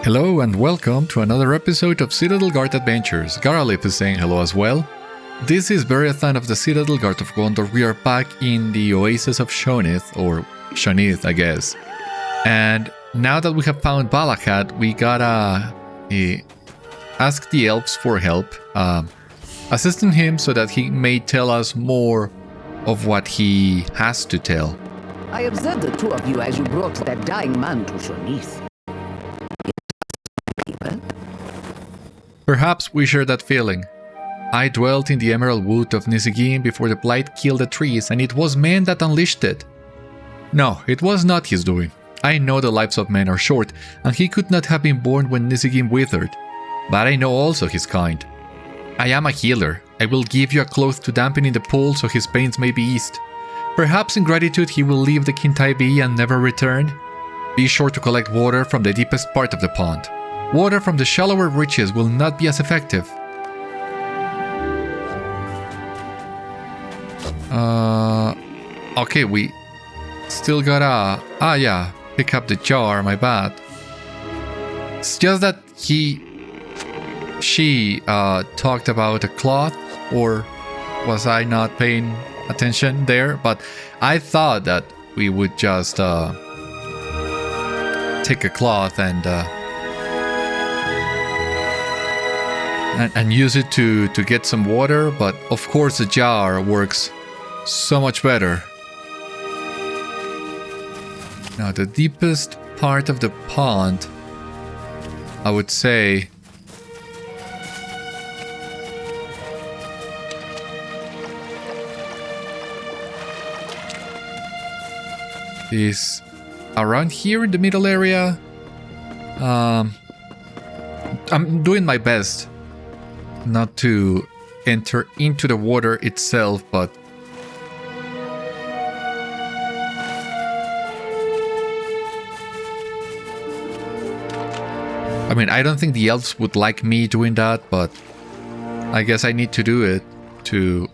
Hello and welcome to another episode of Citadel Guard Adventures. Garalip is saying hello as well. This is Beriathan of the Citadel Guard of Gondor. We are back in the Oasis of Shonith, or Shanith, I guess. And now that we have found Balakhâd, we gotta ask the elves for help, assisting him so that he may tell us more of what he has to tell. I observed the two of you as you brought that dying man to Shanith. Perhaps we share that feeling. I dwelt in the Emerald Wood of Nisegin before the blight killed the trees, and it was men that unleashed it. No, it was not his doing. I know the lives of men are short, and he could not have been born when Nisegin withered. But I know also his kind. I am a healer. I will give you a cloth to dampen in the pool so his pains may be eased. Perhaps in gratitude he will leave the Kintai be and never return. Be sure to collect water from the deepest part of the pond. Water from the shallower reaches will not be as effective. Okay, we still gotta... pick up the jar, my bad. It's just that she talked about a cloth, or was I not paying attention there? But I thought that we would just take a cloth and use it to get some water, but of course the jar works so much better. Now the deepest part of the pond, I would say, is around here in the middle area. I'm doing my best not to enter into the water itself, but I mean, I don't think the elves would like me doing that, but I guess I need to do it to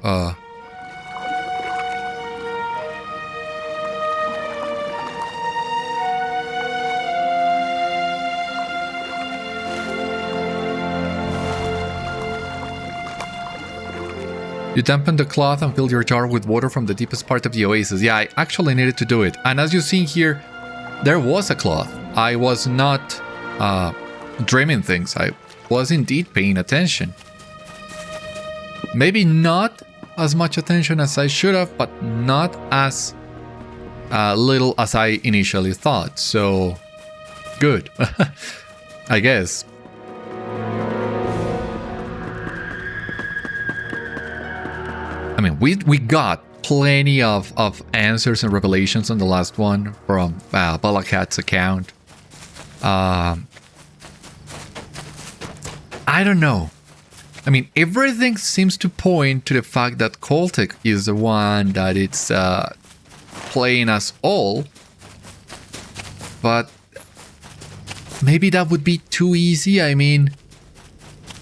You dampen the cloth and fill your jar with water from the deepest part of the oasis. Yeah, I actually needed to do it. And as you see here, there was a cloth. I was not dreaming things. I was indeed paying attention. Maybe not as much attention as I should have, but not as little as I initially thought. So, good. I guess. I mean, we got plenty of answers and revelations on the last one from Balakhâd's account. I don't know. I mean, everything seems to point to the fact that Koltek is the one that it's playing us all. But maybe that would be too easy. I mean,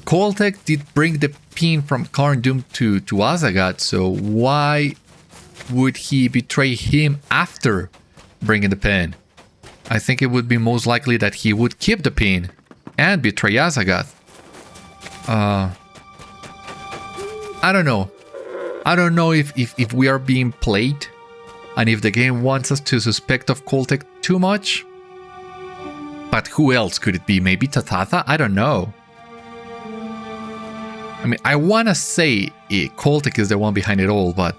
Koltek did bring the pin from Khârn Dûm to Azagath, so why would he betray him after bringing the pin? I think it would be most likely that he would keep the pin and betray Azagath. I don't know. I don't know if we are being played and if the game wants us to suspect of Koltek too much. But who else could it be? Maybe Tathatha? I don't know. I mean, I want to say Koltek is the one behind it all, but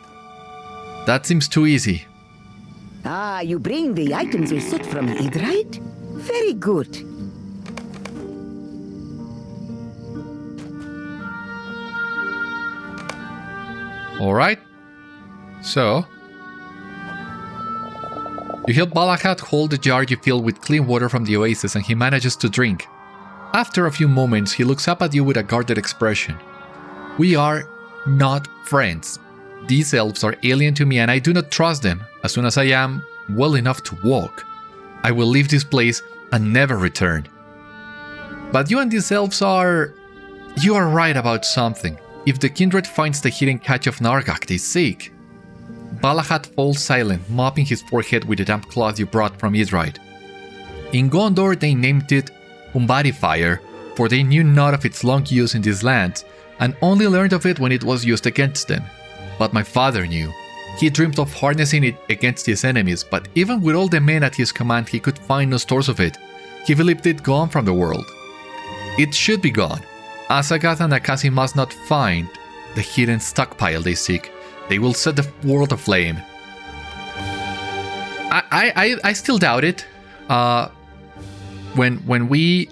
that seems too easy. Ah, you bring the items we sought from it, right? Very good. Alright. So, you help Balakhâd hold the jar you fill with clean water from the oasis, and he manages to drink. After a few moments, he looks up at you with a guarded expression. We are not friends. These elves are alien to me and I do not trust them. As soon as I am well enough to walk, I will leave this place and never return. But you and these elves You are right about something. If the kindred finds the hidden catch of Narghâk, they seek. Balakhâd falls silent, mopping his forehead with the damp cloth you brought from Ithrid. In Gondor, they named it Umbari fire, for they knew not of its long use in these lands, and only learned of it when it was used against them. But my father knew. He dreamed of harnessing it against his enemies, but even with all the men at his command, he could find no stores of it. He believed it gone from the world. It should be gone. Azagath and Akasi must not find the hidden stockpile they seek. They will set the world aflame. I still doubt it. When we...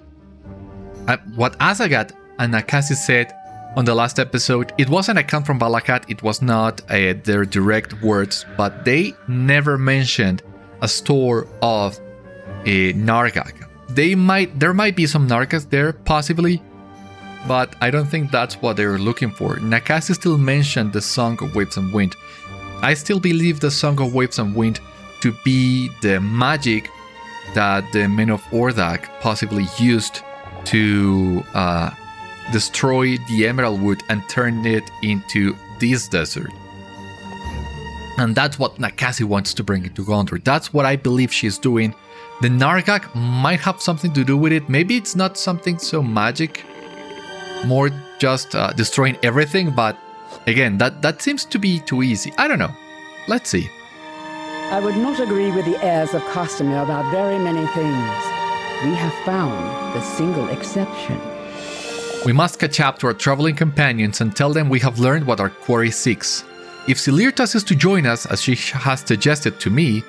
what Azagath and Akasi said on the last episode, it was an account from Balakhâd, it was not their direct words, but they never mentioned a store of Narghâk. There might be some Narghâks there, possibly, but I don't think that's what they're looking for. Nakasi still mentioned the Song of Waves and Wind. I still believe the Song of Waves and Wind to be the magic that the men of Ordak possibly used to destroy the Emerald Wood and turn it into this desert. And that's what Nakasi wants to bring into Gondor. That's what I believe she's doing. The Narghâk might have something to do with it. Maybe it's not something so magic, more just destroying everything, but again, that seems to be too easy. I don't know. Let's see. I would not agree with the heirs of Castamere about very many things. We have found the single exception. We must catch up to our traveling companions and tell them we have learned what our quarry seeks. If Silirtas is to join us, as she has suggested to me,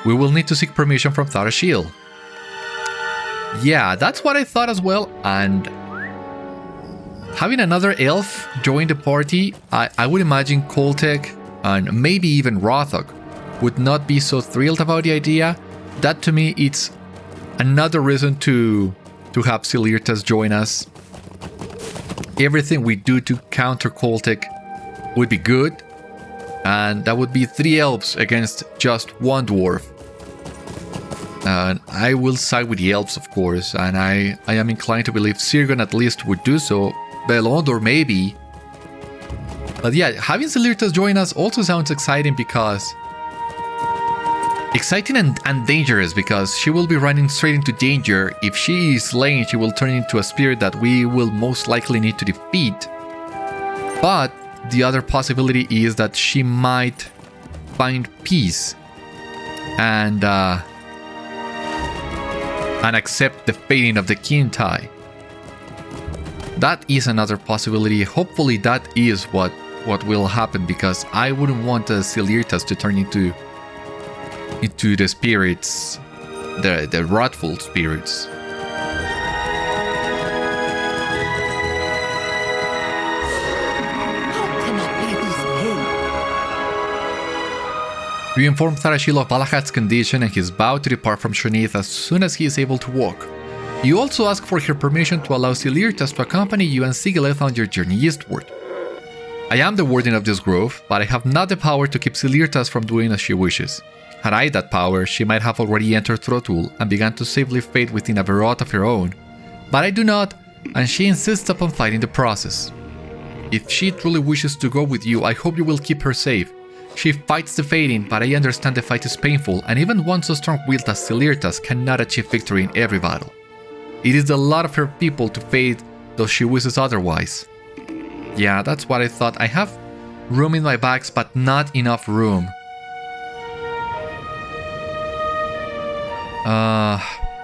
we will need to seek permission from Tharashil. Yeah, that's what I thought as well, and having another elf join the party, I would imagine Koltek and maybe even Rathok would not be so thrilled about the idea. That to me, it's another reason to have Silirtas join us. Everything we do to counter Koltek would be good, and that would be 3 elves against just 1 dwarf. And I will side with the elves, of course, and I am inclined to believe Sirgon at least would do so. Belondor maybe. But yeah, having Silirtas join us also sounds exciting because... exciting and dangerous, because she will be running straight into danger. If she is slain, she will turn into a spirit that we will most likely need to defeat. But the other possibility is that she might find peace and accept the fading of the Kintai. That is another possibility. Hopefully that is what will happen, because I wouldn't want the Silirtas to turn into the spirits, the wrathful spirits. We inform Tharashil of Balakhâd's condition and his vow to depart from Shanith as soon as he is able to walk. You also ask for her permission to allow Silirtas to accompany you and Sigileth on your journey eastward. I am the warden of this grove, but I have not the power to keep Silirtas from doing as she wishes. Had I that power, she might have already entered Throtul and begun to safely fade within a Verot of her own. But I do not, and she insists upon fighting the process. If she truly wishes to go with you, I hope you will keep her safe. She fights the fading, but I understand the fight is painful, and even one so strong-willed as Silirtas cannot achieve victory in every battle. It is the lot of her people to fade, though she wishes otherwise. Yeah, that's what I thought. I have room in my bags, but not enough room.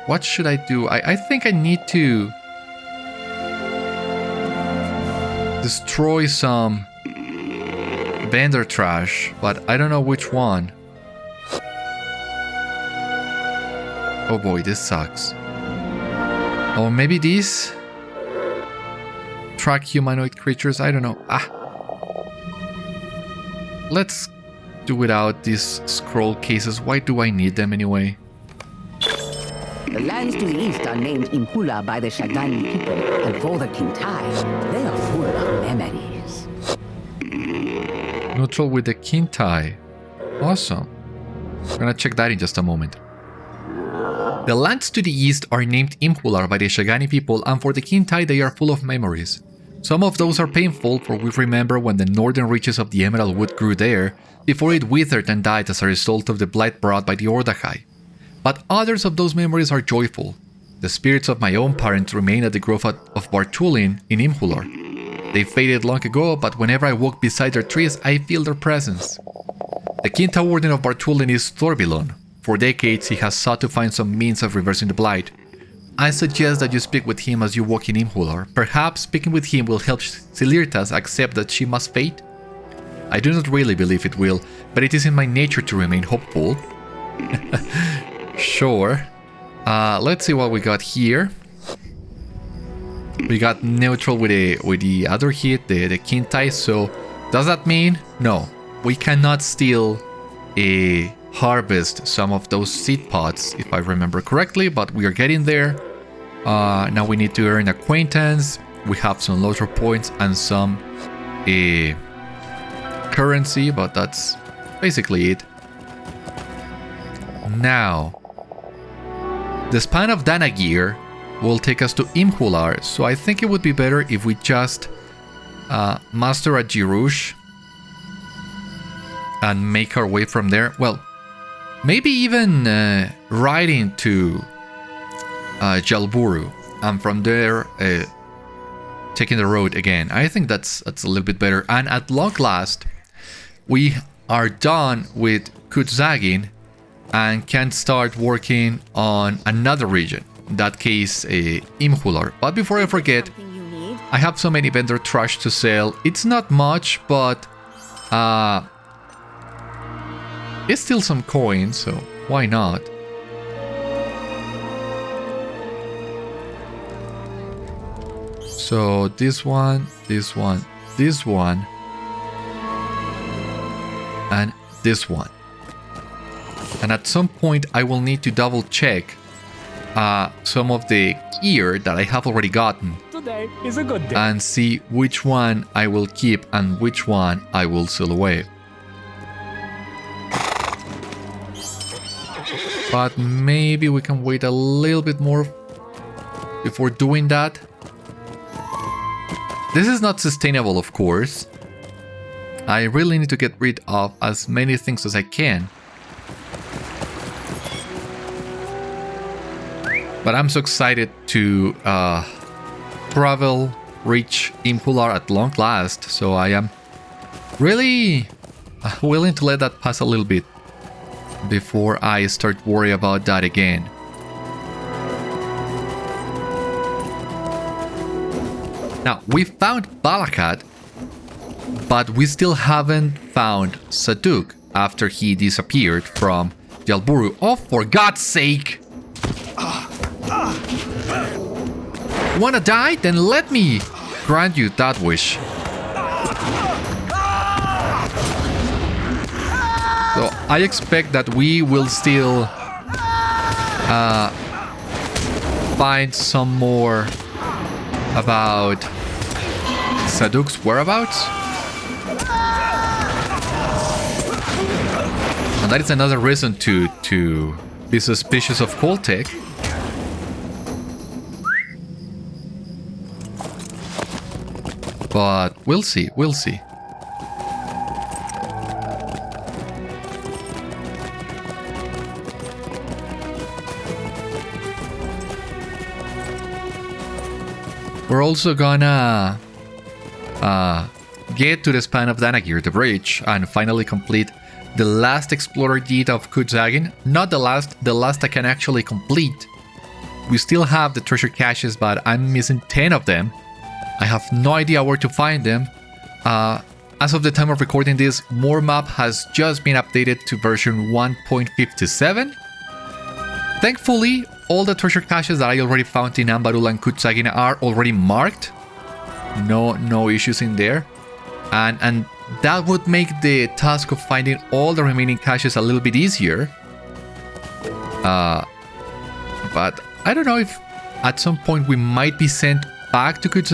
What should I do? I think I need to destroy some vendor trash, but I don't know which one. Oh boy, this sucks. Oh, maybe these? Track humanoid creatures, I don't know. Let's do without these scroll cases. Why do I need them anyway? The lands to the east are named Imhûlar by the Shagani people, and for the Kintai, they are full of memories. Neutral with the Kintai. Awesome. We're gonna check that in just a moment. The lands to the east are named Imhûlar by the Shagani people, and for the Kintai they are full of memories. Some of those are painful, for we remember when the northern reaches of the Emerald Wood grew there, before it withered and died as a result of the blight brought by the Ordahai. But others of those memories are joyful. The spirits of my own parents remain at the grove of Vartúlin in Imhûlar. They faded long ago, but whenever I walk beside their trees, I feel their presence. The Kintai Warden of Barkhûshim is Thórvilon. For decades, he has sought to find some means of reversing the blight. I suggest that you speak with him as you walk in Imhûlar. Perhaps speaking with him will help Silirtas accept that she must fade. I do not really believe it will, but it is in my nature to remain hopeful. Sure. Let's see what we got here. We got neutral with the other hit, the Kintai. So does that mean no? We cannot still harvest some of those seed pods, if I remember correctly, but we are getting there. Now we need to earn acquaintance. We have some LOTRO points and some currency, but that's basically it. Now, the Span of Danagír will take us to Imhûlar, so I think it would be better if we just master a Jirush and make our way from there. Well, maybe even riding to Jalburu and from there taking the road again. I think that's a little bit better. And at long last, we are done with Kûr and can start working on another region. In that case, Imhûlar. But before I forget, I have so many vendor trash to sell. It's not much, but it's still some coins, so why not? So this one, this one, this one, and this one. And at some point I will need to double check some of the gear that I have already gotten. Today is a good day. And see which one I will keep and which one I will sell away. But maybe we can wait a little bit more before doing that. This is not sustainable, of course. I really need to get rid of as many things as I can. But I'm so excited to travel, reach Imhûlar at long last. So I am really willing to let that pass a little bit before I start worrying about that again. Now, we found Balakhâd, but we still haven't found Saduk after he disappeared from Jalburu. Oh, for God's sake! Wanna die? Then let me grant you that wish. So I expect that we will still find some more about Saduk's whereabouts. And that is another reason to be suspicious of Koltek. But we'll see, we'll see. We're also gonna get to the Span of Danagír, the bridge, and finally complete the last explorer deed of Kûr. Not the last I can actually complete. We still have the treasure caches, but I'm missing 10 of them. I have no idea where to find them. As of the time of recording this, Warmâkh has just been updated to version 1.57. Thankfully, all the treasure caches that I already found in Ambarul and Kûr are already marked. No issues in there. And that would make the task of finding all the remaining caches a little bit easier. But I don't know if at some point we might be sent back to Kûr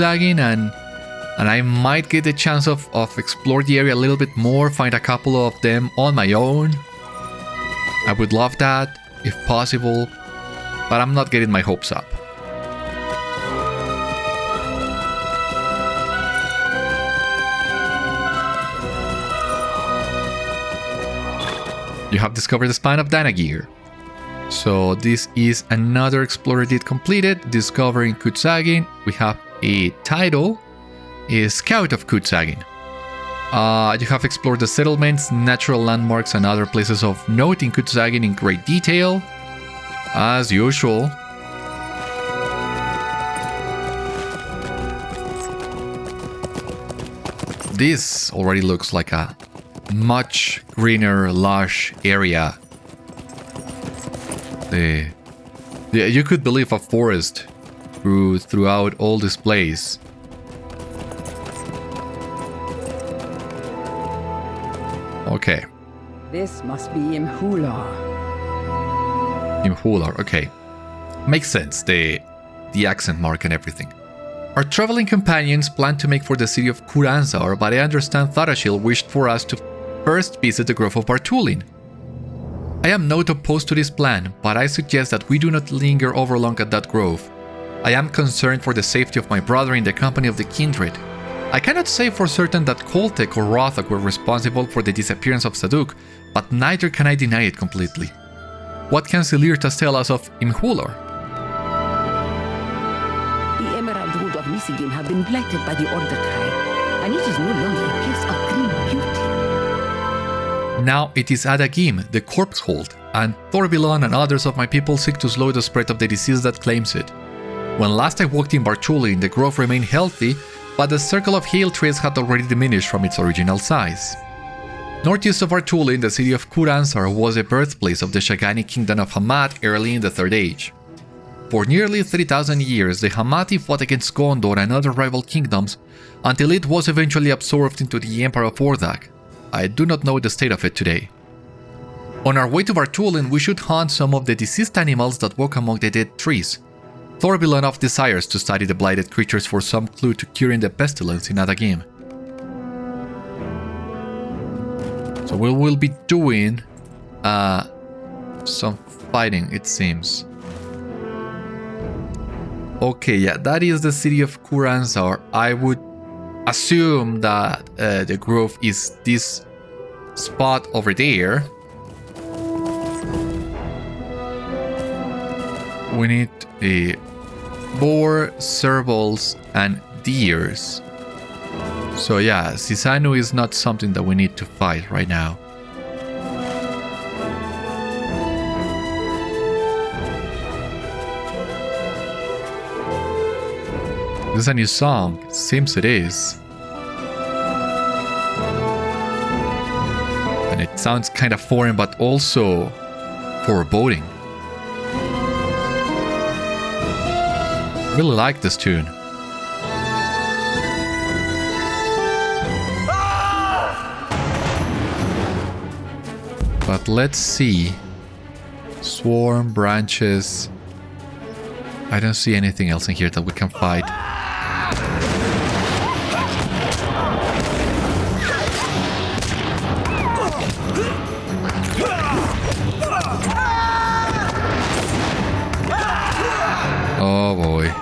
and I might get the chance of explore the area a little bit more, find a couple of them on my own. I would love that, if possible, but I'm not getting my hopes up. You have discovered the Span of Danagír. So this is another Explorer Deed completed, discovering Kûr'Sagin. We have a title, a Scout of Kûr'Sagin. You have explored the settlements, natural landmarks, and other places of note in Kûr'Sagin in great detail, as usual. This already looks like a much greener, lush area. You could believe a forest throughout all this place. Okay. This must be Imhûlar. Imhûlar, okay. Makes sense, the accent mark and everything. Our traveling companions plan to make for the city of Kûr Anzar, but I understand Tharashil wished for us to first visit the grove of Vartúlin. I am not opposed to this plan, but I suggest that we do not linger over long at that grove. I am concerned for the safety of my brother in the company of the kindred. I cannot say for certain that Koltek or Rathak were responsible for the disappearance of Saduk, but neither can I deny it completely. What can Silirtas tell us of Imhûlar? The emerald wood of Misigim have been blighted by the Order tribe, and it is no longer a place of green beauty. Now it is Adagim, the corpse hold, and Thórvilon and others of my people seek to slow the spread of the disease that claims it. When last I walked in Bartúlin, the grove remained healthy, but the circle of hail trees had already diminished from its original size. Northeast of Vartúlin, the city of Kûr Anzar was the birthplace of the Shagani kingdom of Hamad early in the Third Age. For nearly 3,000 years, the Hamati fought against Gondor and other rival kingdoms until it was eventually absorbed into the Empire of Ordak. I do not know the state of it today. On our way to Vartúlin, we should hunt some of the deceased animals that walk among the dead trees. Thórvilon desires to study the blighted creatures for some clue to curing the pestilence in Adagim. So we will be doing some fighting, it seems. Okay, yeah, that is the city of Kûr Anzar. I would assume that the grove is this spot over there. We need a boar, servals, and deers. So yeah, Sisanu is not something that we need to fight right now. This is a new song. It seems it is. And it sounds kind of foreign, but also foreboding. Really like this tune. But let's see. Swarm, branches. I don't see anything else in here that we can fight. Oh boy.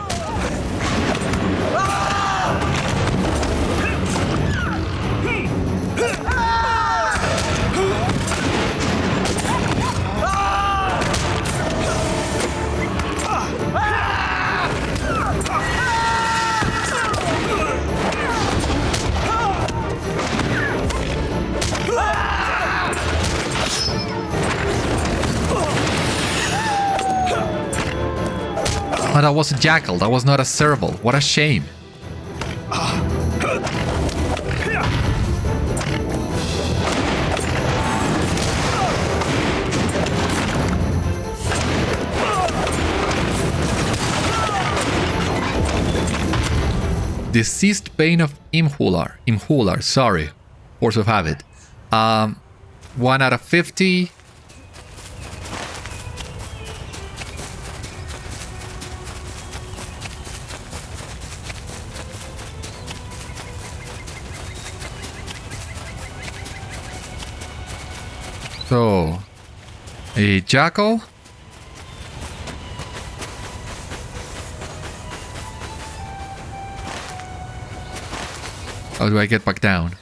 Oh, that was a jackal, that was not a serval. What a shame. Deceased Bane of Imhûlar, sorry. Force of Habit. 1 out of 50. So, a jackal. How do I get back down?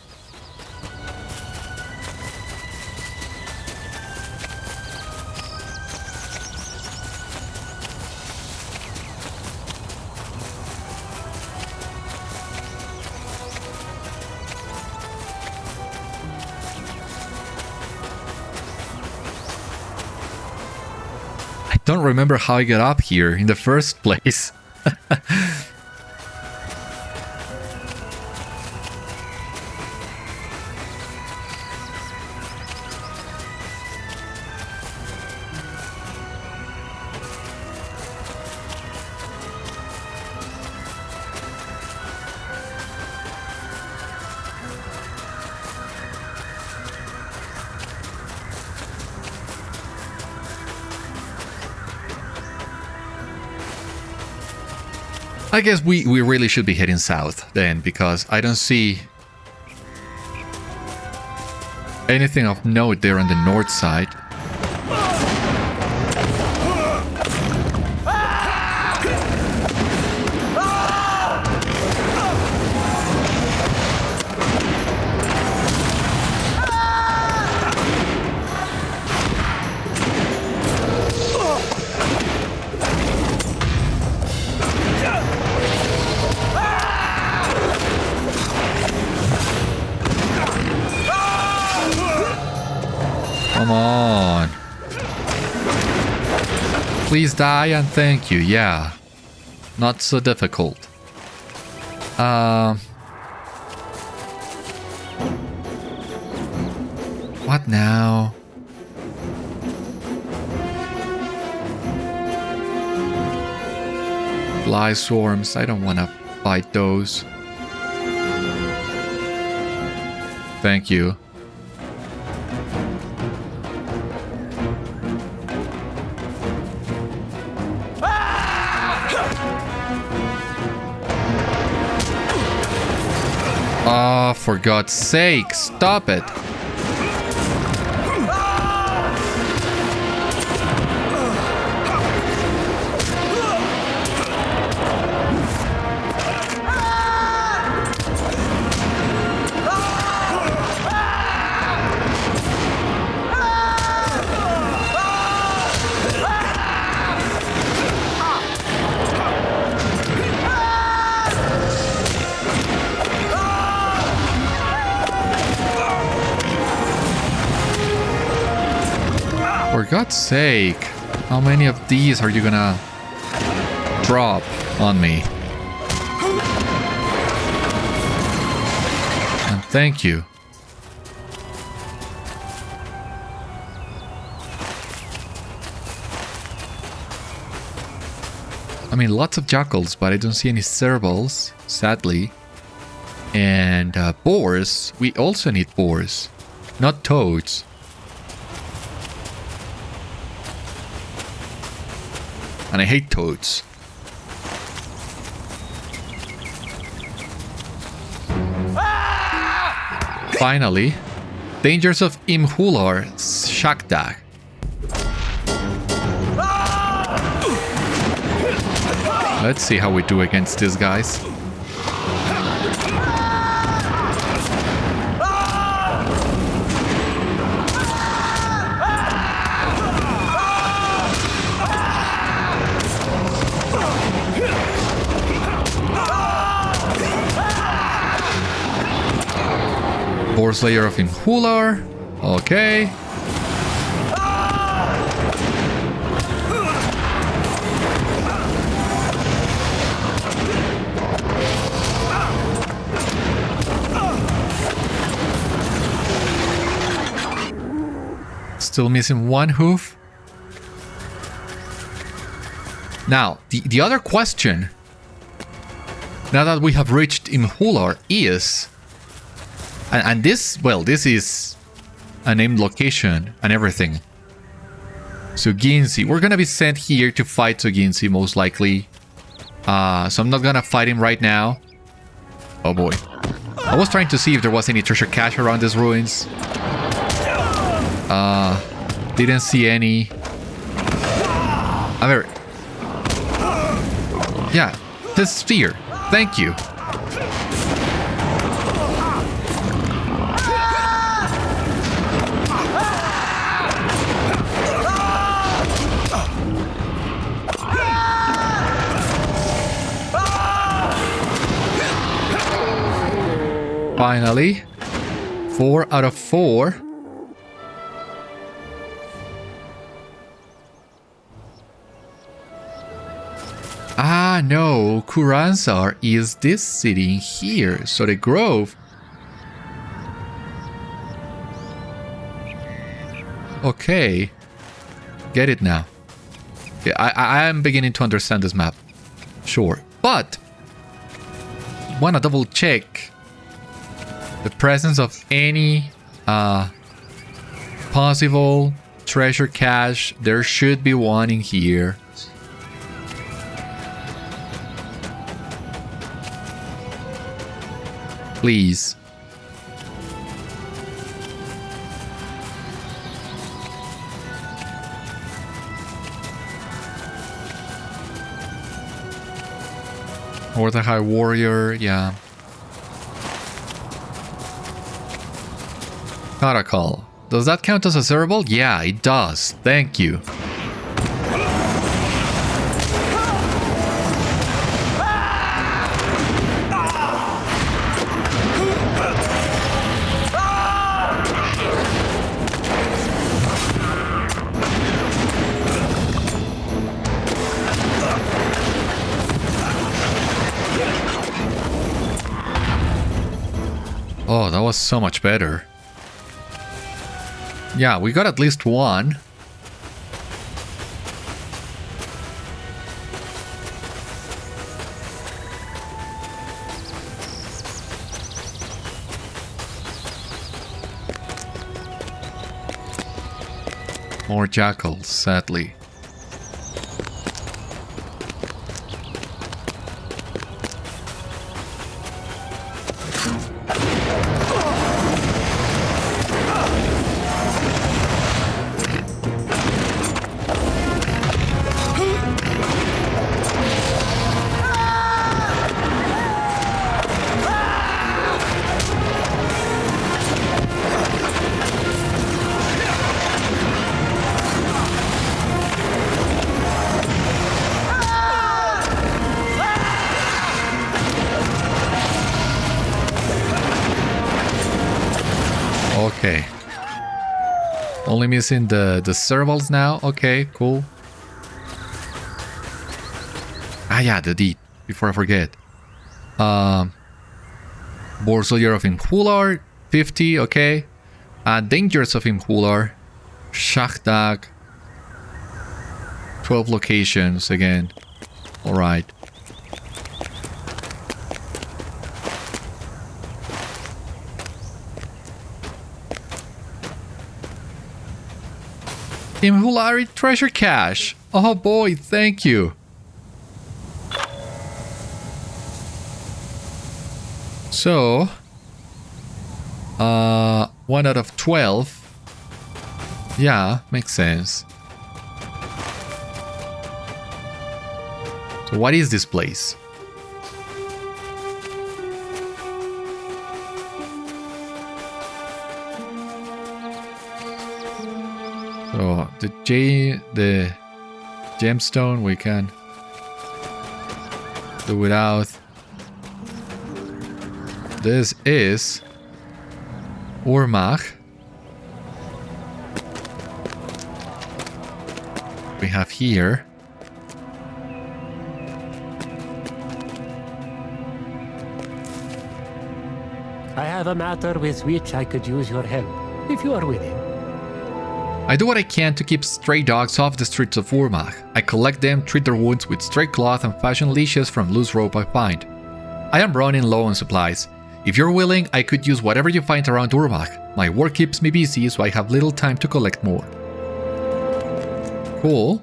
don't remember how I got up here in the first place. I guess we really should be heading south then, because I don't see anything of note there on the north side. Come on. Please die and thank you. Yeah. Not so difficult. What now? Fly swarms. I don't want to fight those. Thank you. Oh, for God's sake, stop it. For God's sake, how many of these are you gonna drop on me? And thank you. I mean, lots of jackals, but I don't see any servals, sadly. And boars, we also need boars, not toads. And I hate toads. Finally, dangers of Imhûlar Shakdag. Let's see how we do against these guys. Boar Slayer of Imhûlar. Okay. Still missing one hoof. Now, the other question, now that we have reached Imhûlar, is... And this, well, this is a named location and everything. So Ginzi, we're gonna be sent here to fight Ginzi most likely. So I'm not gonna fight him right now. Oh boy. I was trying to see if there was any treasure cache around these ruins. Didn't see any. Yeah, this sphere. Thank you. Finally, 4 out of 4. no. Kûr Anzar is this city in here. So the grove. Okay. Get it now. Okay, I am beginning to understand this map. Sure. But wanna double check the presence of any possible treasure cache. There should be one in here. Please. Or the High Warrior, yeah. Caracal. Does that count as a servable? Yeah, it does. Thank you. Oh, that was so much better. Yeah, we got at least one. More jackals, sadly. Okay. Only missing the servals now. Okay, cool. Ah, yeah, the deed. Before I forget. Boar Soldier of Imhûlar, 50, okay. Dangers of Imhûlar, Shahdag, 12 locations again. Alright. Imhûlar treasure cache. Oh boy, thank you. So, 1 out of 12. Yeah, makes sense. So what is this place? So the gemstone we can do without. This is Urmâkh. We have here. I have a matter with which I could use your help, if you are willing. I do what I can to keep stray dogs off the streets of Urmâkh. I collect them, treat their wounds with stray cloth and fashion leashes from loose rope I find. I am running low on supplies. If you're willing, I could use whatever you find around Urmâkh. My work keeps me busy, so I have little time to collect more. Cool.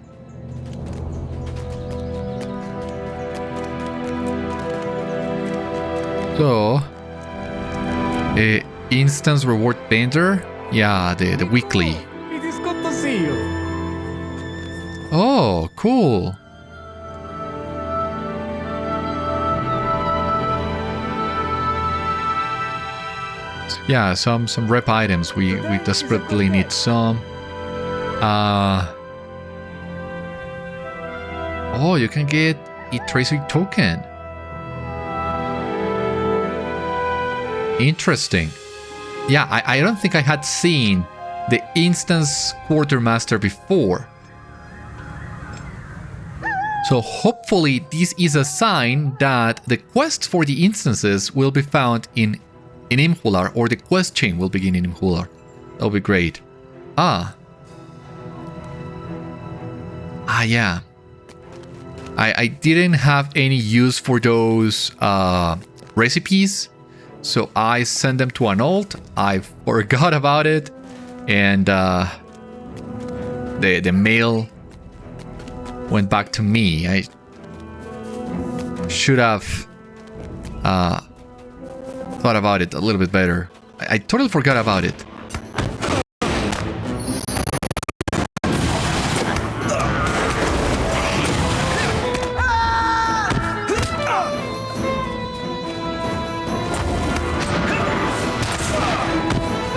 So, instance reward vendor? Yeah, the weekly. It is good to see you. Oh, cool. Yeah, some rep items. We desperately need some. Oh, you can get a tracer token. Interesting. Yeah, I don't think I had seen the instance quartermaster before. So hopefully this is a sign that the quests for the instances will be found in Imhûlar, or the quest chain will begin in Imhûlar. That'll be great. Yeah. I didn't have any use for those recipes, so I sent them to an alt. I forgot about it, and the mail went back to me. I should have thought about it a little bit better. I totally forgot about it.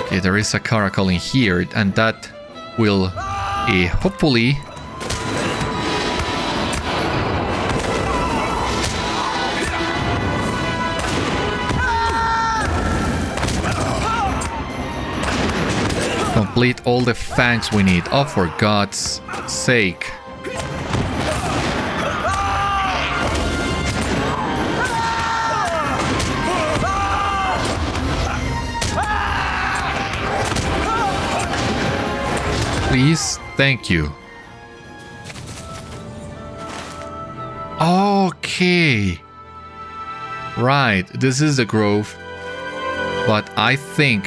Okay, there is a caracal in here, and that will hopefully complete all the fangs we need. Oh, for God's sake. Please, thank you. Okay. Right, this is the grove. But I think,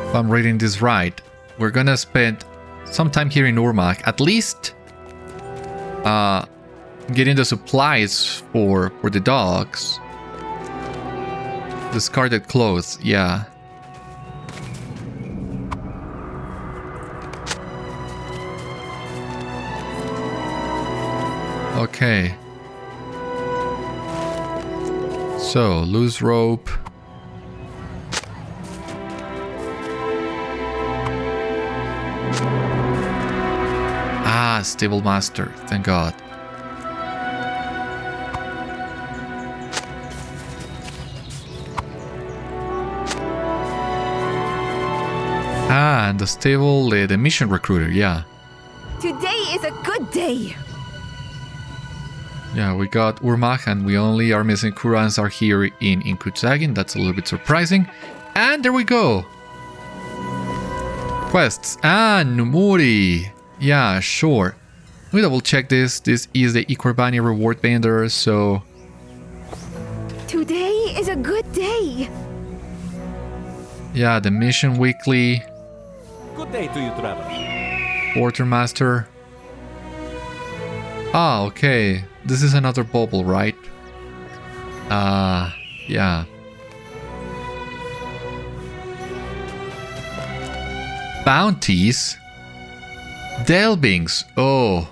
if I'm reading this right, we're gonna spend some time here in Urmâkh, at least getting the supplies for the dogs. Discarded clothes, yeah. Okay. So, loose rope. Stable master, thank God. And the stable, the mission recruiter, yeah. Today is a good day. Yeah, we got Urmâkh, and we only are missing Kûr Anzar here in Kutzagin. That's a little bit surprising. And there we go. Quests. Numûru. Yeah, sure. Let me double check this. This is the Iquerbani reward banner, so... Today is a good day. Yeah, the mission weekly. Good day to you, traveler. Quartermaster. Ah, okay. This is another bubble, right? Yeah. Bounties? Delvings. Oh.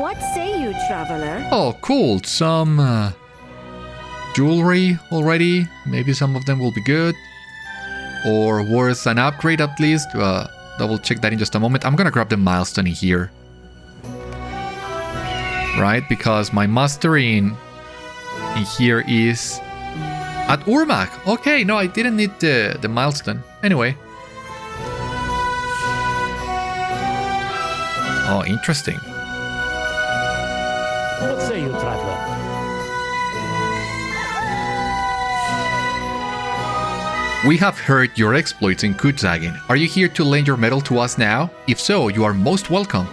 What say you, traveler? Oh, cool. Some jewelry already. Maybe some of them will be good. Or worth an upgrade at least. Double check that in just a moment. I'm gonna grab the milestone in here. Right? Because my master in here is at Urmâkh. Okay, no, I didn't need the milestone. Anyway. Oh, interesting. What say you, traveler? We have heard your exploits in Kutzagin. Are you here to lend your medal to us now? If so, you are most welcome.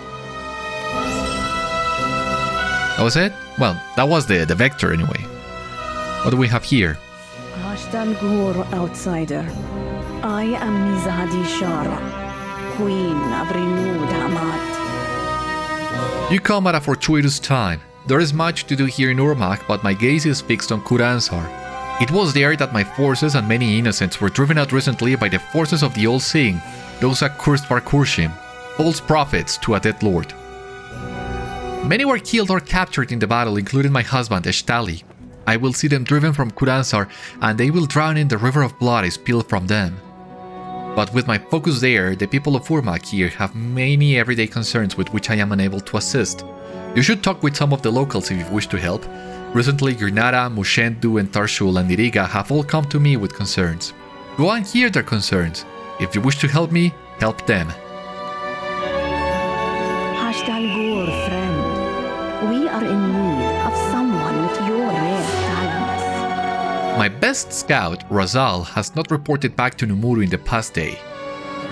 That was it? Well, that was the vector anyway. What do we have here? Ashtangur outsider. I am Mizâdi Shara, Queen of Renewed Hamad. You come at a fortuitous time. There is much to do here in Urmâkh, but my gaze is fixed on Kûr Anzar. It was there that my forces and many innocents were driven out recently by the forces of the All-Seeing, those accursed Barkhûshim, false prophets to a dead lord. Many were killed or captured in the battle, including my husband Eshtali. I will see them driven from Kûr Anzar, and they will drown in the river of blood I spilled from them. But with my focus there, the people of Urmâkh here have many everyday concerns with which I am unable to assist. You should talk with some of the locals if you wish to help. Recently, Gurnara, Mushendu, and Tharashil and Iriga have all come to me with concerns. Go and hear their concerns. If you wish to help me, help them. Hashdal friend. We are in need of someone with your rare talents. My best scout, Razal, has not reported back to Numûru in the past day.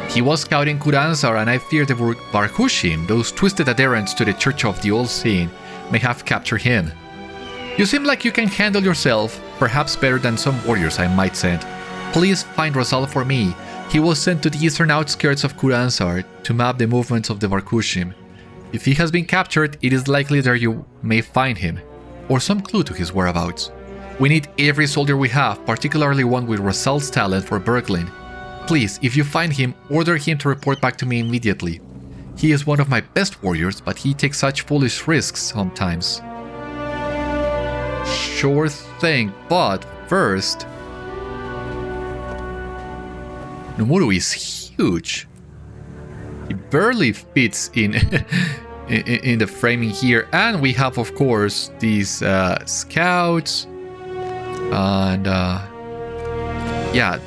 He was scouting Kûr Anzar, and I fear the Barkhûshim, those twisted adherents to the Church of the All-Seeing, may have captured him. You seem like you can handle yourself, perhaps better than some warriors I might send. Please find Razal for me. He was sent to the eastern outskirts of Kûr Anzar to map the movements of the Barkhûshim. If he has been captured, it is likely that you may find him, or some clue to his whereabouts. We need every soldier we have, particularly one with Razal's talent for burgling. Please, if you find him, order him to report back to me immediately. He is one of my best warriors, but he takes such foolish risks sometimes. Sure thing, but first... Numûru is huge. He barely fits in in the framing here, and we have, of course, these scouts, and yeah,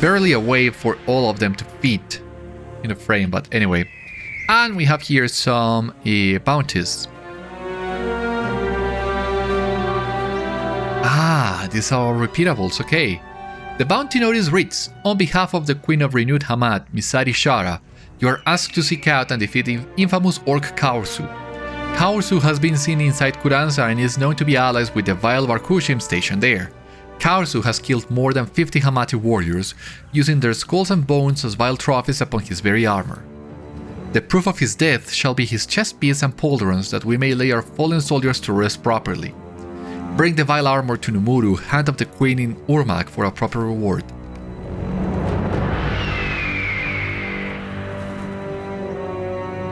barely a way for all of them to fit in the frame. But anyway, and we have here some bounties. Ah, these are repeatables. Okay. The bounty notice reads, on behalf of the Queen of Renewed Hamad, Mizâdi Shara, you are asked to seek out and defeat the infamous orc Kâursu. Kâursu has been seen inside Kûr Anzar and is known to be allies with the vile Vartúlin stationed there. Kâursu has killed more than 50 Hamati warriors, using their skulls and bones as vile trophies upon his very armor. The proof of his death shall be his chest piece and pauldrons, that we may lay our fallen soldiers to rest properly. Bring the vile armor to Numûru, hand of the Queen in Urmâkh, for a proper reward.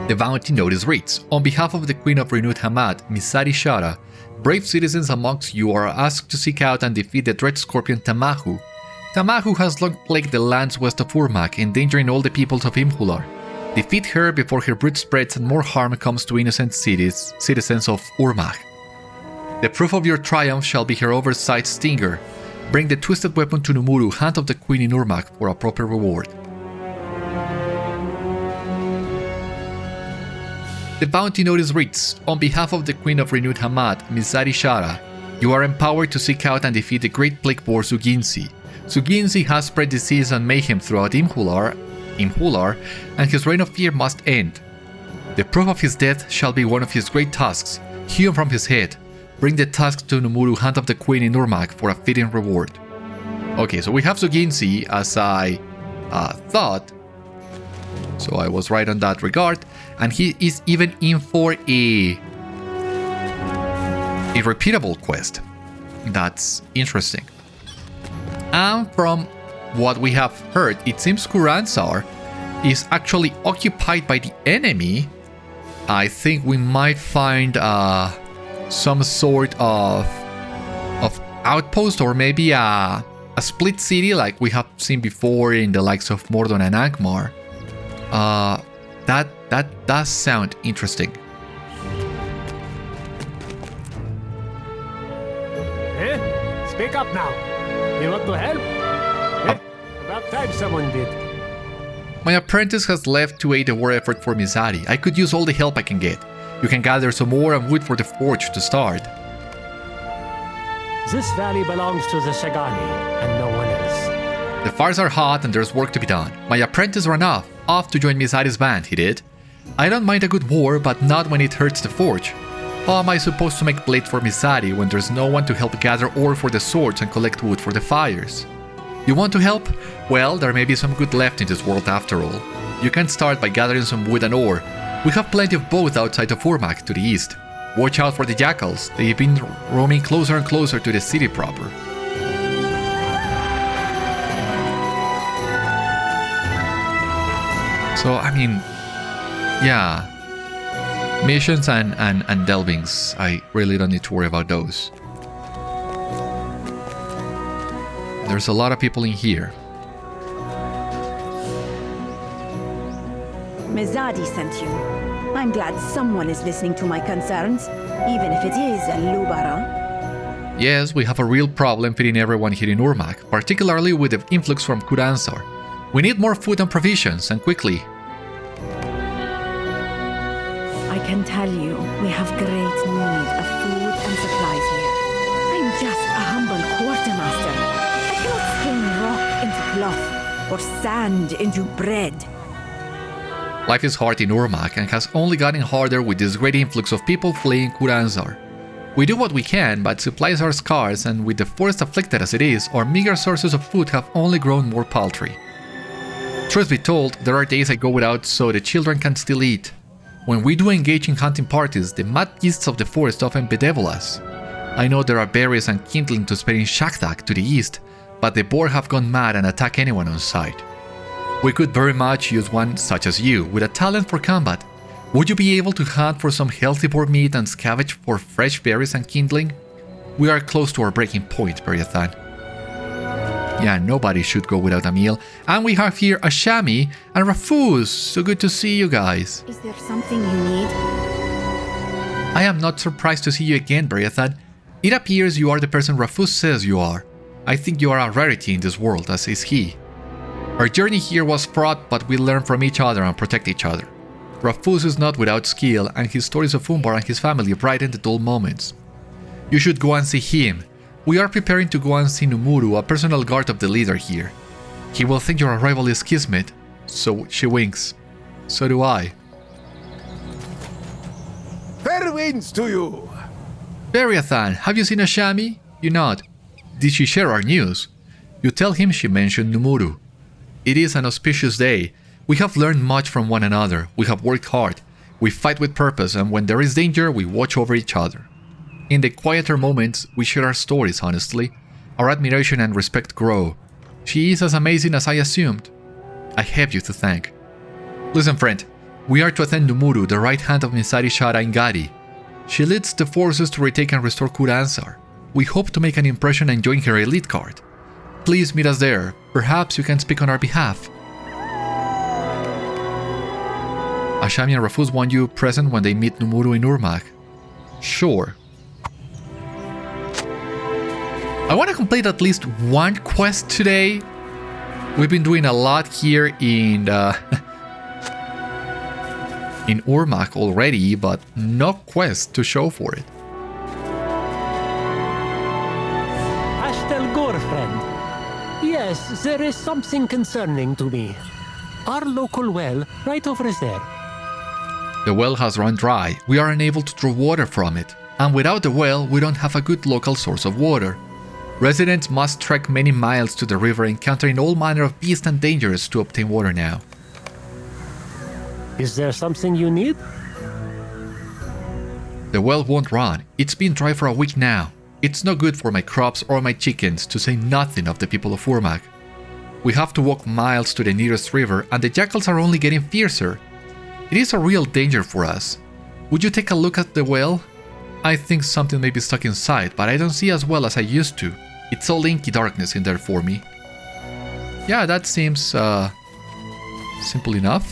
The bounty notice reads, on behalf of the Queen of Renewed Hamad, Mizâdi Shara, brave citizens amongst you are asked to seek out and defeat the dread scorpion Tamahû. Tamahû has long plagued the lands west of Urmâkh, endangering all the peoples of Imhûlar. Defeat her before her brood spreads and more harm comes to innocent citizens of Urmâkh. The proof of your triumph shall be her oversized stinger. Bring the twisted weapon to Numûru, hand of the Queen in Urmâkh, for a proper reward. The bounty notice reads, on behalf of the Queen of Renewed Hamad, Mizâdi Shara, you are empowered to seek out and defeat the great plague boar Zuginsi. Zuginsi has spread disease and mayhem throughout Imhûlar, and his reign of fear must end. The proof of his death shall be one of his great tusks, hewn from his head. Bring the tusk to Numûru, hand of the Queen in Urmâkh, for a fitting reward. Okay, so we have Zuginsi, as I thought. So I was right on that regard. And he is even in for a repeatable quest. That's interesting. And from what we have heard, it seems Kûr Anzar is actually occupied by the enemy. I think we might find some sort of outpost, or maybe a split city like we have seen before in the likes of Mordor and Angmar. That does sound interesting. Speak up now. You want to help? About time someone did. My apprentice has left to aid the war effort for Mizâdi. I could use all the help I can get. You can gather some ore and wood for the forge to start. This valley belongs to the Shagani and no one else. The fires are hot and there's work to be done. My apprentice ran off to join Mizâdi's band, he did. I don't mind a good war, but not when it hurts the forge. How am I supposed to make blades for Mizâdi when there's no one to help gather ore for the swords and collect wood for the fires? You want to help? Well, there may be some good left in this world after all. You can start by gathering some wood and ore. We have plenty of both outside of Urmâkh to the east. Watch out for the jackals, they've been roaming closer and closer to the city proper. So, I mean, yeah. Missions and delvings, I really don't need to worry about those. There's a lot of people in here. Mizâdi sent you. I'm glad someone is listening to my concerns, even if it is a Lubara. Yes, we have a real problem feeding everyone here in Urmâkh, particularly with the influx from Kûr Anzar. We need more food and provisions, and quickly. I can tell you, we have great need of food and supplies here. I'm just a humble quartermaster. I cannot spin rock into cloth or sand into bread. Life is hard in Urmâkh and has only gotten harder with this great influx of people fleeing Kûr Anzar. We do what we can, but supplies are scarce, and with the forest afflicted as it is, our meager sources of food have only grown more paltry. Truth be told, there are days I go without so the children can still eat. When we do engage in hunting parties, the mad beasts of the forest often bedevil us. I know there are berries and kindling to spare in Narghâk to the east, but the boar have gone mad and attack anyone on sight. We could very much use one such as you, with a talent for combat. Would you be able to hunt for some healthy boar meat and scavenge for fresh berries and kindling? We are close to our breaking point, Beriathan. Yeah, nobody should go without a meal. And we have here Ashâmi and Raphûz. So good to see you guys. Is there something you need? I am not surprised to see you again, Beriathan. It appears you are the person Raphûz says you are. I think you are a rarity in this world, as is he. Our journey here was fraught, but we learn from each other and protect each other. Raphûz is not without skill, and his stories of Umbar and his family brighten the dull moments. You should go and see him. We are preparing to go and see Numûru, a personal guard of the leader here. He will think your arrival is kismet. So she winks. So do I. Fair winds to you! Beriathan, have you seen Ashâmi? You nod. Did she share our news? You tell him she mentioned Numûru. It is an auspicious day. We have learned much from one another. We have worked hard. We fight with purpose, and when there is danger, we watch over each other. In the quieter moments, we share our stories honestly. Our admiration and respect grow. She is as amazing as I assumed. I have you to thank. Listen, friend. We are to attend Numûru, the right hand of Mizâdi Shara Ingadi. She leads the forces to retake and restore Kûr Anzar. We hope to make an impression and join her elite guard. Please meet us there. Perhaps you can speak on our behalf. Ashâmi and Raphûz want you present when they meet Numûru in Urmâkh. Sure. I want to complete at least one quest today. We've been doing a lot here in Urmâkh already, but no quest to show for it. Ashtel friend. Yes, there is something concerning to me. Our local well, right over there. The well has run dry. We are unable to draw water from it. And without the well, we don't have a good local source of water. Residents must trek many miles to the river, encountering all manner of beasts and dangers to obtain water now. Is there something you need? The well won't run. It's been dry for a week now. It's no good for my crops or my chickens, to say nothing of the people of Urmâkh. We have to walk miles to the nearest river, and the jackals are only getting fiercer. It is a real danger for us. Would you take a look at the well? I think something may be stuck inside, but I don't see as well as I used to. It's all inky darkness in there for me. Yeah, that seems simple enough.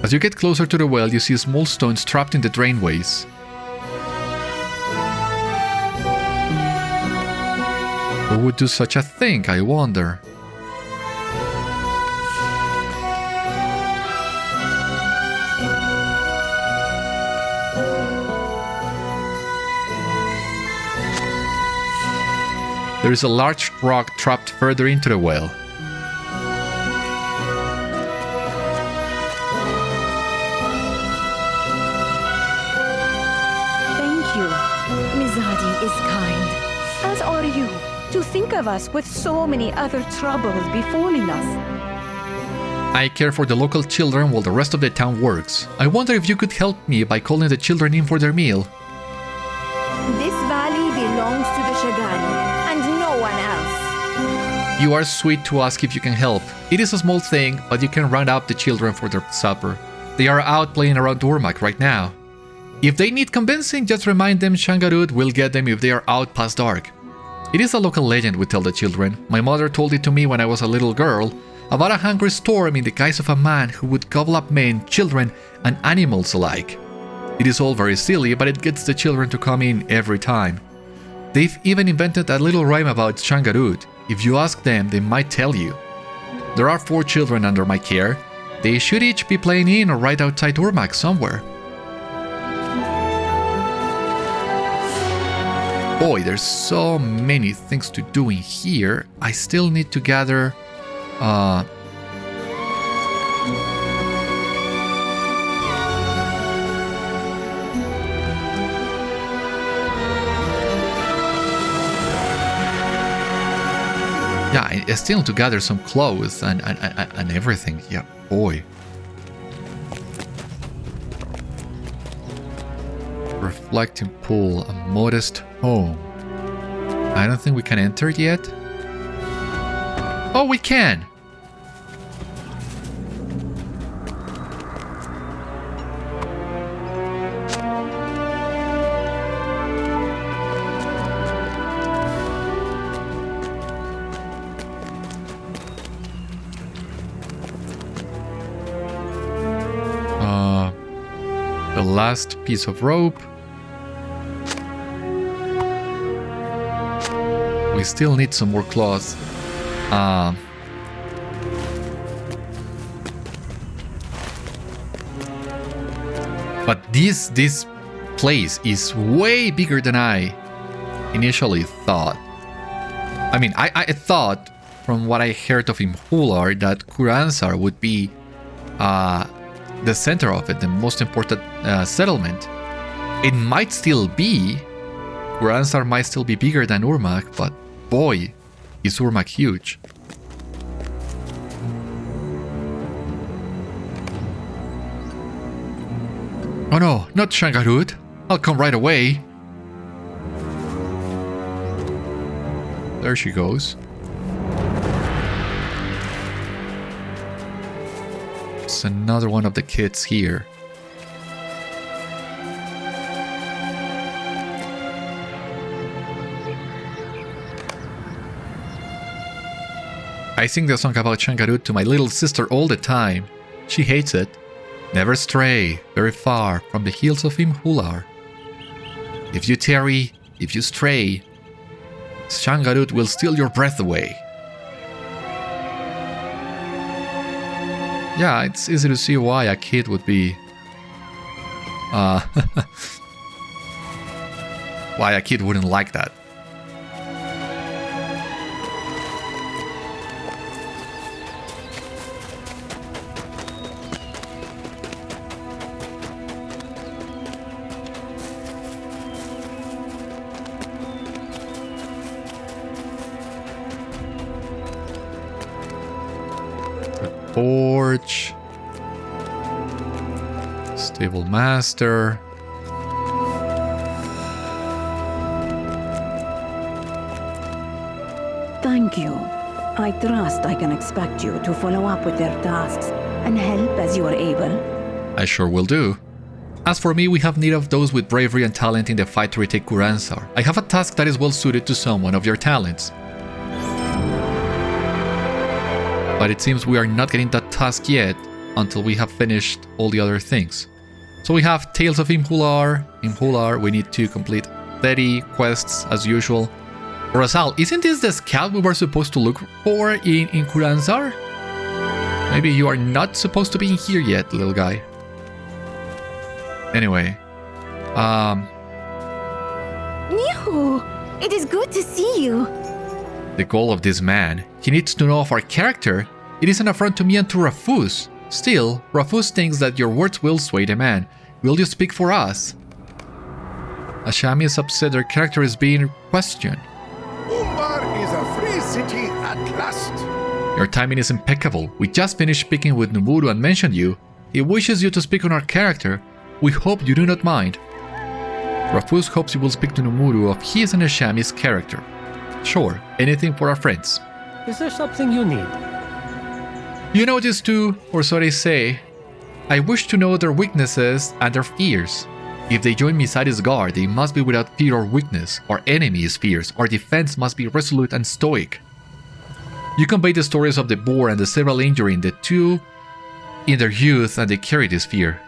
As you get closer to the well, you see small stones trapped in the drainways. Who would do such a thing, I wonder? There is a large rock trapped further into the well. Mizâdi is kind, as are you, to think of us with so many other troubles befalling us. I care for the local children while the rest of the town works. I wonder if you could help me by calling the children in for their meal. This valley belongs to the Shagani, and no one else. You are sweet to ask if you can help. It is a small thing, but you can round up the children for their supper. They are out playing around Urmâkh right now. If they need convincing, just remind them Shangarûd will get them if they are out past dark. It is a local legend, we tell the children. My mother told it to me when I was a little girl, about a hungry storm in the guise of a man who would gobble up men, children, and animals alike. It is all very silly, but it gets the children to come in every time. They've even invented a little rhyme about Shangarûd. If you ask them, they might tell you. There are 4 children under my care. They should each be playing in or right outside Urmâkh somewhere. Boy, there's so many things to do in here. I still need to gather... Yeah, I still need to gather some clothes and everything. Yeah, boy. Reflecting pool, a modest home. I don't think we can enter it yet. Oh, we can! The last piece of rope. We still need some more cloth. But this place is way bigger than I initially thought. I mean, I thought from what I heard of Imhûlar that Kûr Anzar would be the center of it, the most important settlement. It might still be. Kûr Anzar might still be bigger than Urmâkh, but boy, is Urmâkh huge. Oh no, not Shangarûd. I'll come right away. There she goes. It's another one of the kids here. I sing the song about Shangarûd to my little sister all the time. She hates it. Never stray very far from the hills of Imhûlar. If you tarry, if you stray, Shangarûd will steal your breath away. Yeah, it's easy to see why a kid would be... why a kid wouldn't like that. Forge, stable master. Thank you. I trust I can expect you to follow up with their tasks and help as you are able. I sure will do. As for me, we have need of those with bravery and talent in the fight to retake Kûr Anzar. I have a task that is well suited to someone of your talents. But it seems we are not getting that task yet until we have finished all the other things. So we have Tales of Imhûlar, we need to complete 30 quests as usual. Rosal, isn't this the scout we were supposed to look for in Kûr Anzar? Maybe you are not supposed to be in here yet, little guy. Anyway, Nihu, it is good to see you. The goal of this man, he needs to know of our character. It is an affront to me and to Raphûz. Still, Raphûz thinks that your words will sway the man. Will you speak for us? Ashâmi is upset their character is being questioned. Umbar is a free city at last. Your timing is impeccable. We just finished speaking with Numûru and mentioned you. He wishes you to speak on our character. We hope you do not mind. Raphûz hopes you will speak to Numûru of his and Ashâmi's character. Sure, anything for our friends. Is there something you need? You know this too, or so they say. I wish to know their weaknesses and their fears. If they join Mizâdi's guard, they must be without fear or weakness. Our enemy is fierce. Our defense must be resolute and stoic. You convey the stories of the boar and the several injuring the two in their youth, and they carry this fear.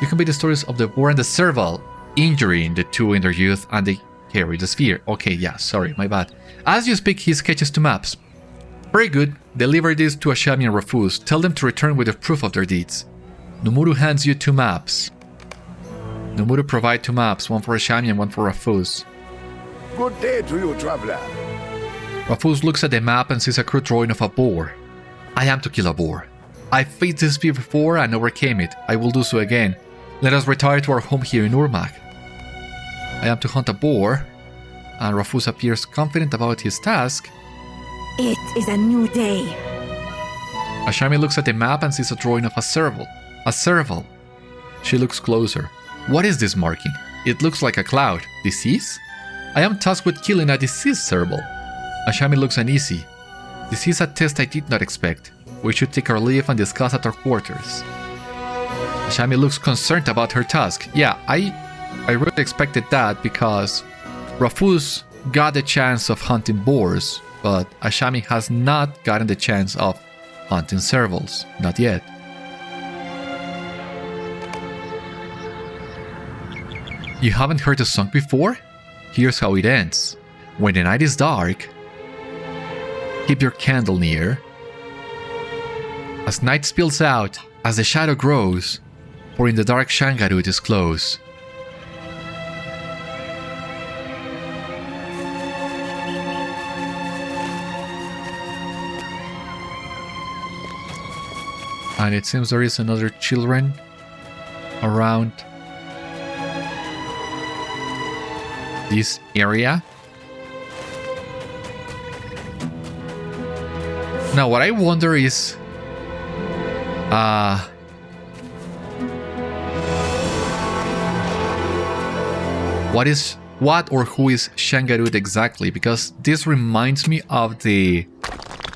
You convey the stories of the boar and the serval injuring the two in their youth, and they carry this fear. Okay, yeah, sorry, my bad. As you speak, he sketches 2 maps. Very good. Deliver this to Ashâmi and Raphûz. Tell them to return with the proof of their deeds. Numûru hands you 2 maps. Numûru provide 2 maps, one for Ashâmi and one for Raphûz. Good day to you, traveler. Raphûz looks at the map and sees a crude drawing of a boar. I am to kill a boar. I faced this fear before and overcame it. I will do so again. Let us retire to our home here in Urmâkh. I am to hunt a boar, and Raphûz appears confident about his task. It is a new day. Ashâmi looks at the map and sees a drawing of a serval. A serval. She looks closer. What is this marking? It looks like a cloud. Disease? I am tasked with killing a diseased serval. Ashâmi looks uneasy. This is a test I did not expect. We should take our leave and discuss at our quarters. Ashâmi looks concerned about her task. Yeah, I really expected that because Raphûz got the chance of hunting boars, but Ashâmi has not gotten the chance of hunting servals. Not yet. You haven't heard the song before? Here's how it ends. When the night is dark, keep your candle near. As night spills out, as the shadow grows, for in the dark Shangarûd is close. And it seems there is another children around this area. Now what I wonder is what or who is Shangarûd exactly, because this reminds me of the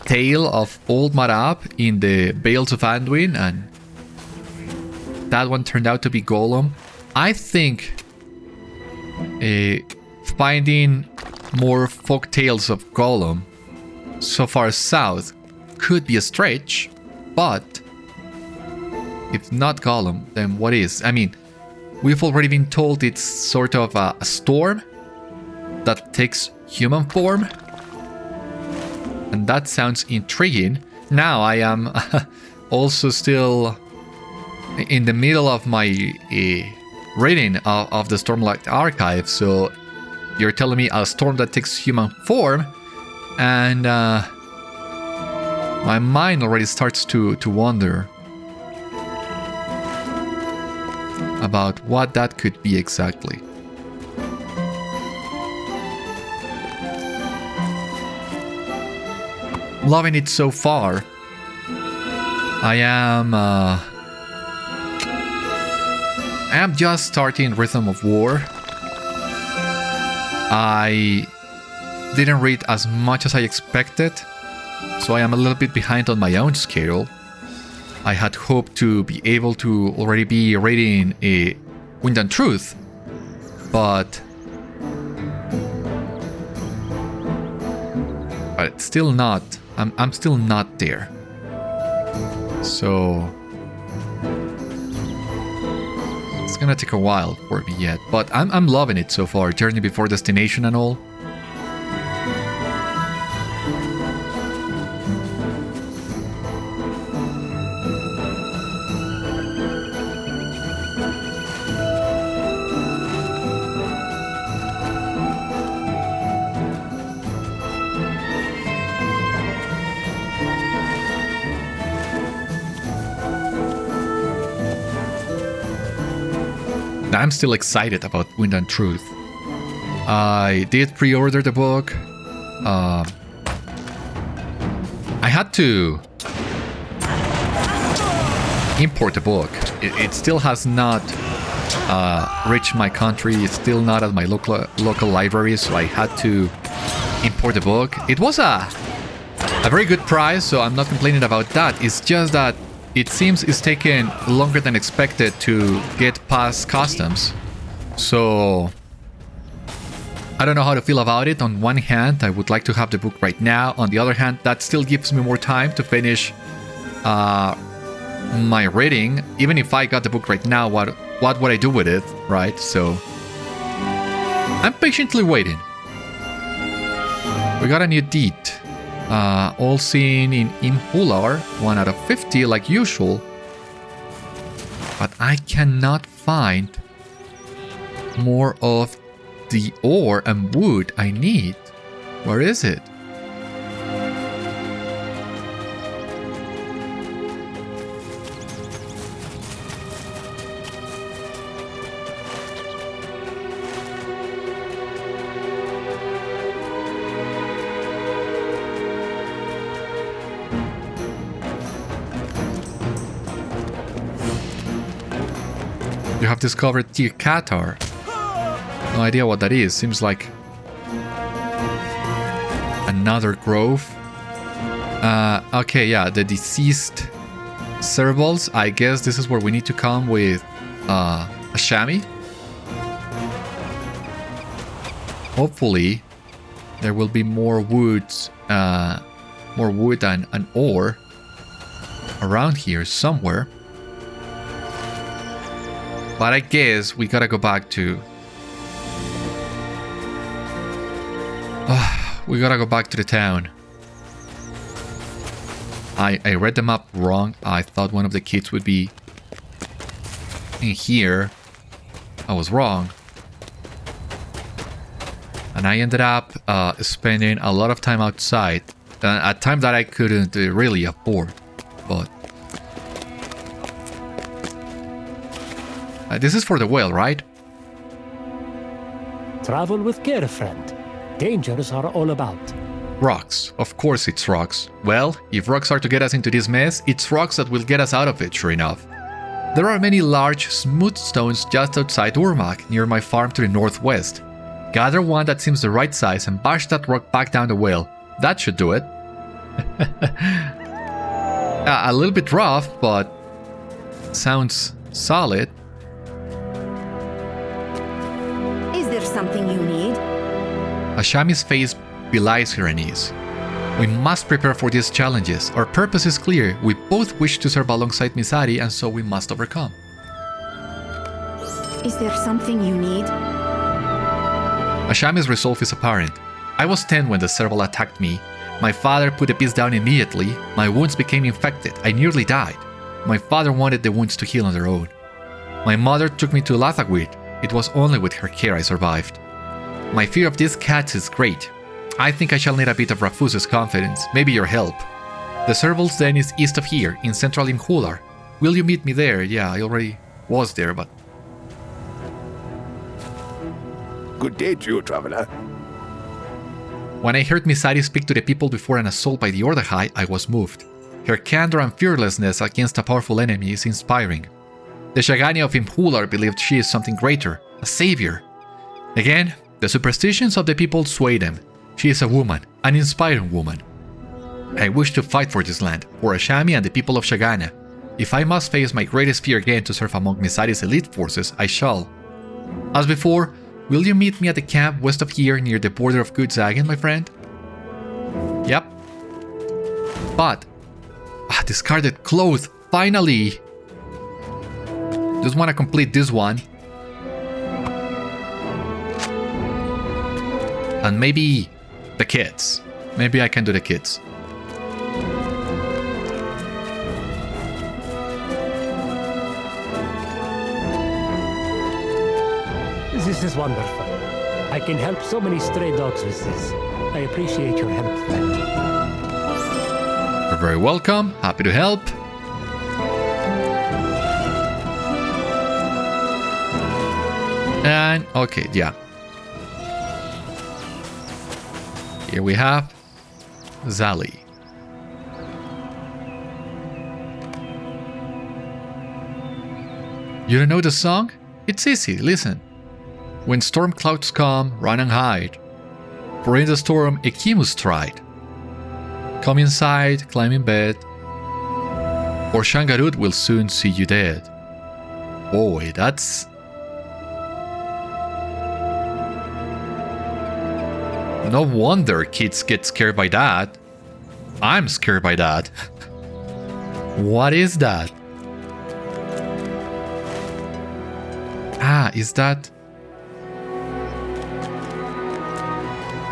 tale of Old Marab in the Bales of Anduin, and that one turned out to be Gollum. I think finding more folk tales of Gollum so far south could be a stretch, but if not Gollum, then what is? I mean, we've already been told it's sort of a storm that takes human form, and that sounds intriguing. Now I am also still in the middle of my reading of the Stormlight Archive, so you're telling me a storm that takes human form, and my mind already starts to wonder about what that could be exactly. Loving it so far. I am just starting Rhythm of War. I didn't read as much as I expected, so I am a little bit behind on my own schedule. I had hoped to be able to already be reading Wind and Truth, but it's still not. I'm still not there. So it's gonna take a while for me yet, but I'm loving it so far. Journey Before Destination and all. I'm still excited about Wind and Truth. I did pre-order the book. I had to import the book. It still has not reached my country. It's still not at my local library, so I had to import the book. It was a very good price, so I'm not complaining about that. It's just that it seems it's taken longer than expected to get past customs. So I don't know how to feel about it. On one hand, I would like to have the book right now. On the other hand, that still gives me more time to finish my reading. Even if I got the book right now, what would I do with it, right? So I'm patiently waiting. We got a new deed. All seen in Imhûlar, 1 out of 50 like usual. But I cannot find more of the ore and wood I need. Where is it? You have discovered Tir Cathar. No idea what that is. Seems like another grove. Okay, yeah, the deceased servals. I guess this is where we need to come with Ashâmi. Hopefully, there will be more woods, more wood and ore around here somewhere. But I guess we gotta go back to... we gotta go back to the town. I read the map wrong. I thought one of the kids would be in here. I was wrong. And I ended up spending a lot of time outside. At time that I couldn't really afford. But... this is for the whale, right? Travel with care, friend. Dangers are all about. Rocks. Of course it's rocks. Well, if rocks are to get us into this mess, it's rocks that will get us out of it, sure enough. There are many large, smooth stones just outside Urmâkh, near my farm to the northwest. Gather one that seems the right size and bash that rock back down the whale. That should do it. A little bit rough, but sounds solid. Is there something you need? Ashâmi's face belies her unease. We must prepare for these challenges. Our purpose is clear. We both wish to serve alongside Mizâdi, and so we must overcome. Is there something you need? Ashâmi's resolve is apparent. I was 10 when the serval attacked me. My father put the beast down immediately. My wounds became infected. I nearly died. My father wanted the wounds to heal on their own. My mother took me to Lothagwid. It was only with her care I survived. My fear of these cats is great. I think I shall need a bit of Raphûz's confidence, maybe your help. The serval's den is east of here, in central Imhûlar. Will you meet me there? Yeah, I already was there, but... Good day to you, traveler. When I heard Mizâdi speak to the people before an assault by the Ordaghai, I was moved. Her candor and fearlessness against a powerful enemy is inspiring. The Shagani of Imhûlar believed she is something greater, a savior. Again, the superstitions of the people sway them. She is a woman, an inspiring woman. I wish to fight for this land, for Ashâmi and the people of Shagana. If I must face my greatest fear again to serve among Mizâdi's elite forces, I shall. As before, will you meet me at the camp west of here near the border of Good Zagan, my friend? Yep. But... discarded clothes, finally! Just want to complete this one. And maybe the kids. Maybe I can do the kids. This is wonderful. I can help so many stray dogs with this. I appreciate your help, friend. You're very welcome. Happy to help. And, okay, yeah. Here we have Zali. You don't know the song? It's easy, listen. When storm clouds come, run and hide. For in the storm, Echimus tried. Come inside, climb in bed, or Shangarûd will soon see you dead. Boy, that's No wonder kids get scared by that. I'm scared by that. What is that? Ah, is that...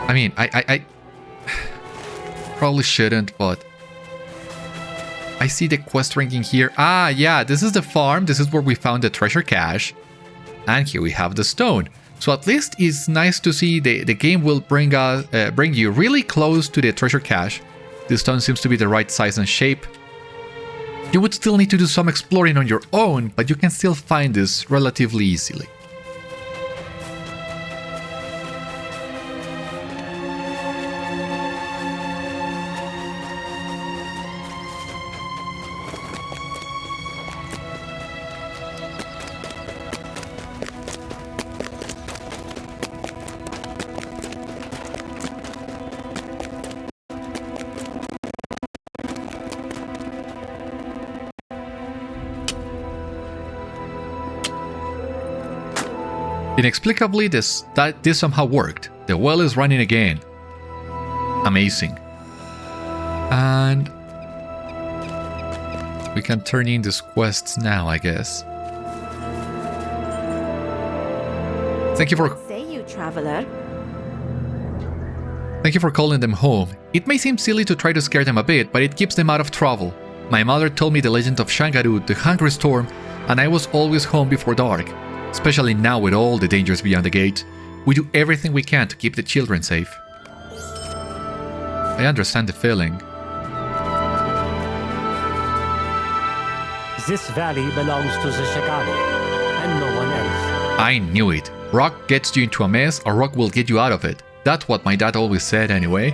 I mean, I probably shouldn't, but... I see the quest ranking here. Ah, yeah, this is the farm. This is where we found the treasure cache. And here we have the stone. So at least it's nice to see the game will bring you really close to the treasure cache. The stone seems to be the right size and shape. You would still need to do some exploring on your own, but you can still find this relatively easily. Inexplicably, this somehow worked. The well is running again. Amazing. And we can turn in these quests now, I guess. Thank you for... Say you, traveler. Thank you for calling them home. It may seem silly to try to scare them a bit, but it keeps them out of trouble. My mother told me the legend of Shangarûd, the Hungry Storm, and I was always home before dark. Especially now with all the dangers beyond the gate. We do everything we can to keep the children safe. I understand the feeling. This valley belongs to the Shagani, and no one else. I knew it. Rock gets you into a mess, or rock will get you out of it. That's what my dad always said anyway.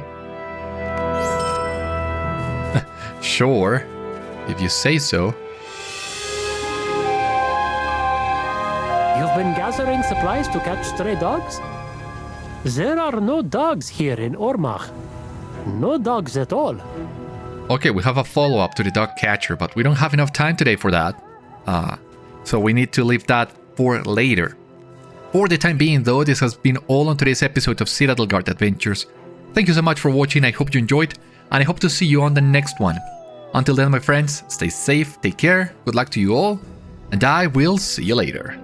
Sure, if you say so. You've been gathering supplies to catch stray dogs? There are no dogs here in Urmâkh. No dogs at all. Okay, we have a follow-up to the dog catcher, but we don't have enough time today for that. So we need to leave that for later. For the time being though, this has been all on today's episode of Citadel Guard Adventures. Thank you so much for watching, I hope you enjoyed, and I hope to see you on the next one. Until then, my friends, stay safe, take care, good luck to you all, and I will see you later.